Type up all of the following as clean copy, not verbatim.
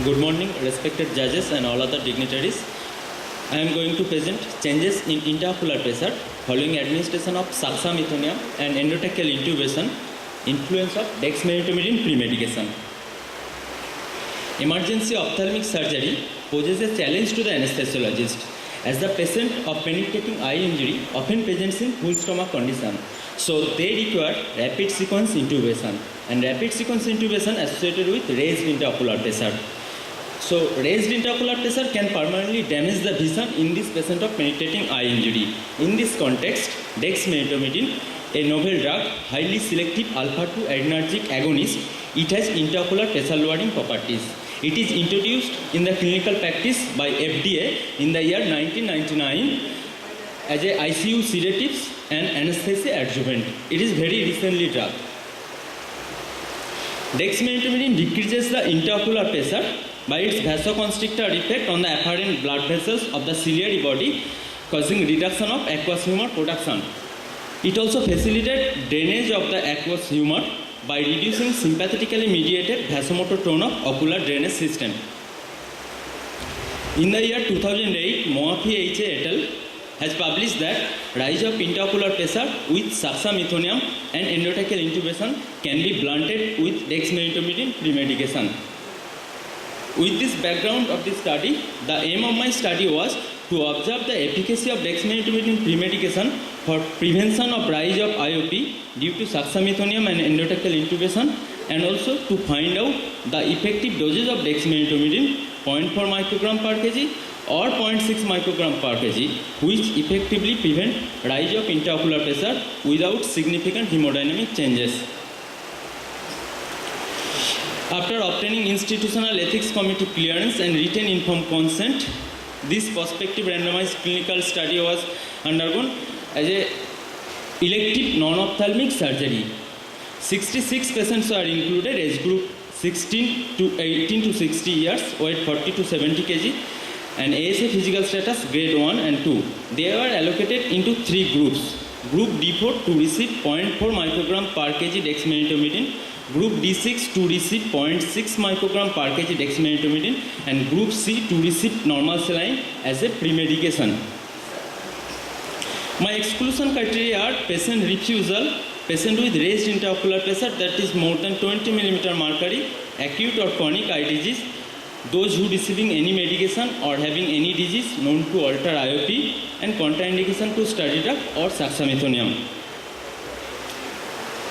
Good morning, respected judges and all other dignitaries. I am going to present changes in intraocular pressure following administration of succinylcholine and endotracheal intubation, influence of dexmedetomidine pre-medication. Emergency ophthalmic surgery poses a challenge to the anesthesiologist as the patient of penetrating eye injury often presents in full stomach condition. So they require rapid sequence intubation, and rapid sequence intubation associated with raised intraocular pressure. So raised intraocular pressure can permanently damage the vision in this patient of penetrating eye injury. In this context, dexmedetomidine, a novel drug, highly selective alpha-2 adrenergic agonist, it has intraocular pressure lowering properties. It is introduced in the clinical practice by FDA in the year 1999 as a ICU sedatives and anesthesia adjuvant. It is very recently drug. Dexmedetomidine decreases the intraocular pressure by its vasoconstrictor effect on the afferent blood vessels of the ciliary body, causing reduction of aqueous humor production. It also facilitates drainage of the aqueous humor by reducing sympathetically mediated vasomotor tone of ocular drainage system. In the year 2008, Moafi et al. Has published that rise of intraocular pressure with succinylcholine and endotracheal intubation can be blunted with dexmedetomidine pre-medication. With this background of this study, the aim of my study was to observe the efficacy of dexmedetomidine pre-medication for prevention of rise of IOP due to succinylcholine and endotracheal intubation, and also to find out the effective doses of dexmedetomidine 0.4 microgram per kg or 0.6 microgram per kg, which effectively prevent rise of intraocular pressure without significant hemodynamic changes. After obtaining institutional ethics committee clearance and written informed consent, this prospective randomized clinical study was undergone as a elective non-ophthalmic surgery. 66 patients are included, age group 18 to 60 years, weight 40 to 70 kg, and ASA physical status grade 1 and 2. They were allocated into 3 groups. Group D4 to receive 0.4 microgram per kg dexmedetomidine, Group D6 to receive 0.6 microgram per kg dexmedetomidine, and Group C to receive normal saline as a pre-medication. My exclusion criteria are patient refusal, patient with raised intraocular pressure that is more than 20 mm mercury, acute or chronic eye disease, those who receiving any medication or having any disease known to alter IOP, and contraindication to study drug or succinylcholine.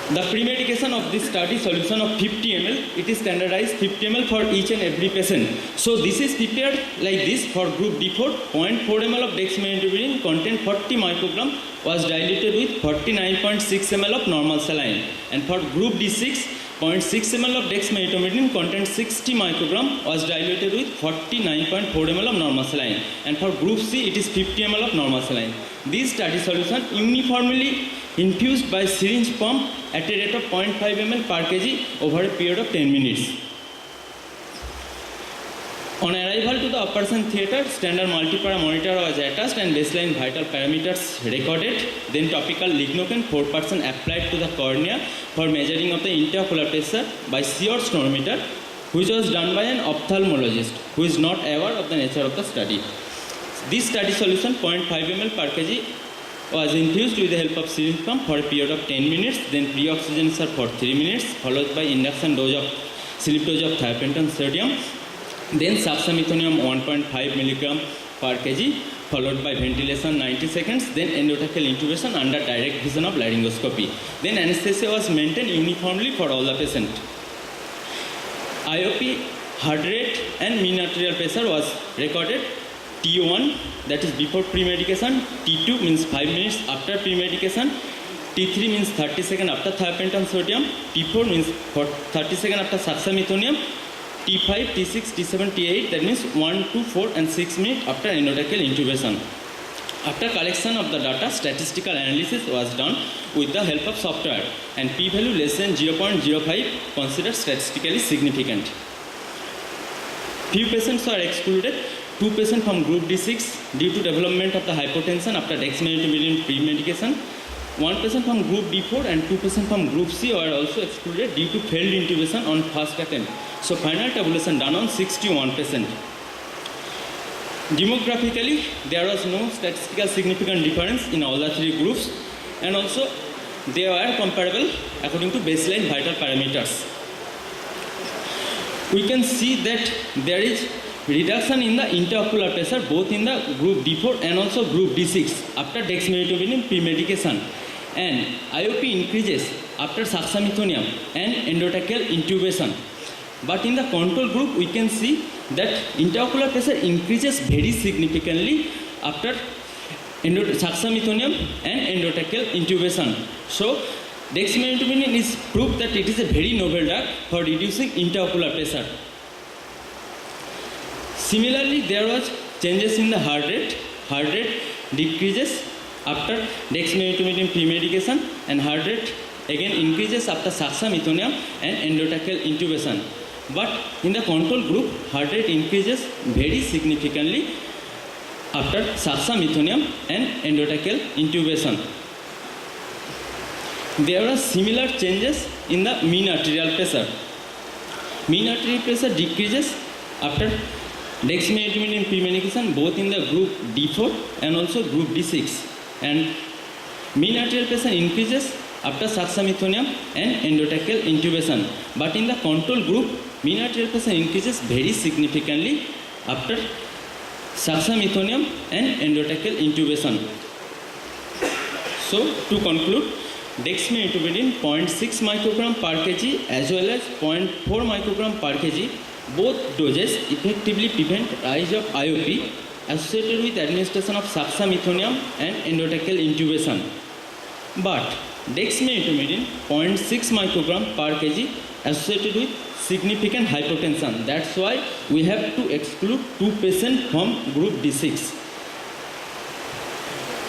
The pre-medication of this study solution of 50 ml, it is standardized 50 ml for each and every patient. So this is prepared like this. For group D4, 0.4 ml of dexmedetomidine contained 40 microgram was diluted with 49.6 ml of normal saline, and for group D6, 0.6 ml of dexmedetomidine contained 60 microgram was diluted with 49.4 ml of normal saline, and for group C it is 50 ml of normal saline. This study solution uniformly infused by syringe pump at a rate of 0.5 ml per kg over a period of 10 minutes. On arrival to the operation theatre, standard multipara monitor was attached and baseline vital parameters recorded. Then topical lignocaine 4% applied to the cornea for measuring of the intraocular pressure by Sears snormeter, which was done by an ophthalmologist who is not aware of the nature of the study. This study solution 0.5 ml per kg was infused with the help of syringe pump for a period of 10 minutes, then pre-oxygenation for 3 minutes, followed by induction dose of sleep dose of thiopentone sodium, then succinylcholine 1.5 mg per kg, followed by ventilation 90 seconds, then endotracheal intubation under direct vision of laryngoscopy. Then anesthesia was maintained uniformly for all the patients. IOP, heart rate and mean arterial pressure was recorded. T1, that is before pre-medication, T2 means 5 minutes after pre-medication, T3 means 30 seconds after thiopentone sodium, T4 means 30 seconds after succinylcholine, T5, T6, T7, T8, that means 1, 2, 4 and 6 minutes after endotracheal intubation. After collection of the data, statistical analysis was done with the help of software, and p-value less than 0.05 considered statistically significant. Few patients were excluded. 2 patients from group D6 due to development of the hypotension after dexmedetomidine pre-medication. one patient from group D4 and 2 patients from group C were also excluded due to failed intubation on first attempt. So final tabulation done on 61%. Demographically, there was no statistical significant difference in all the three groups, and also they were comparable according to baseline vital parameters. We can see that there is reduction in the intraocular pressure both in the group D4 and also group D6 after dexmedetomidine pre-medication, and IOP increases after succinylcholine and endotracheal intubation. But in the control group, we can see that intraocular pressure increases very significantly after succinylcholine and endotracheal intubation. So dexmedetomidine is proof that it is a very novel drug for reducing intraocular pressure. Similarly, there was changes in the heart rate. Heart rate decreases after dexmedetomidine pre-medication, and heart rate again increases after succinylcholine and endotracheal intubation. But in the control group, heart rate increases very significantly after succinylcholine and endotracheal intubation. There are similar changes in the mean arterial pressure. Mean arterial pressure decreases after dexmedetomidine pre-medication both in the group D4 and also group D6, and mean arterial pressure increases after succinylcholine and endotracheal intubation. But in the control group, mean arterial pressure increases very significantly after succinylcholine and endotracheal intubation. So to conclude, dexmedetomidine 0.6 microgram per kg as well as 0.4 microgram per kg, both doses effectively prevent rise of IOP associated with administration of succinylcholine and endotracheal intubation. But dexmedetomidine 0.6 microgram per kg associated with significant hypotension. That's why we have to exclude 2 patients from group D6.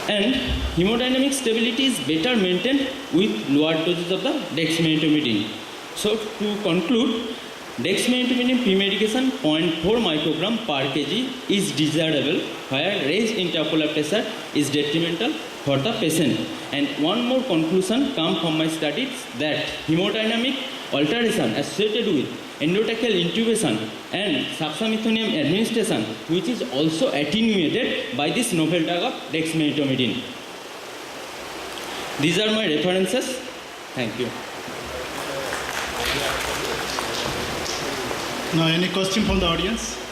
And hemodynamic stability is better maintained with lower doses of the dexmedetomidine. So to conclude, dexmedetomidine pre-medication 0.4 microgram per kg is desirable, where raised intraocular pressure is detrimental for the patient. And one more conclusion comes from my studies that hemodynamic alteration associated with endotracheal intubation and succinylcholine administration, which is also attenuated by this novel drug of dexmedetomidine. These are my references. Thank you. Now, any question from the audience?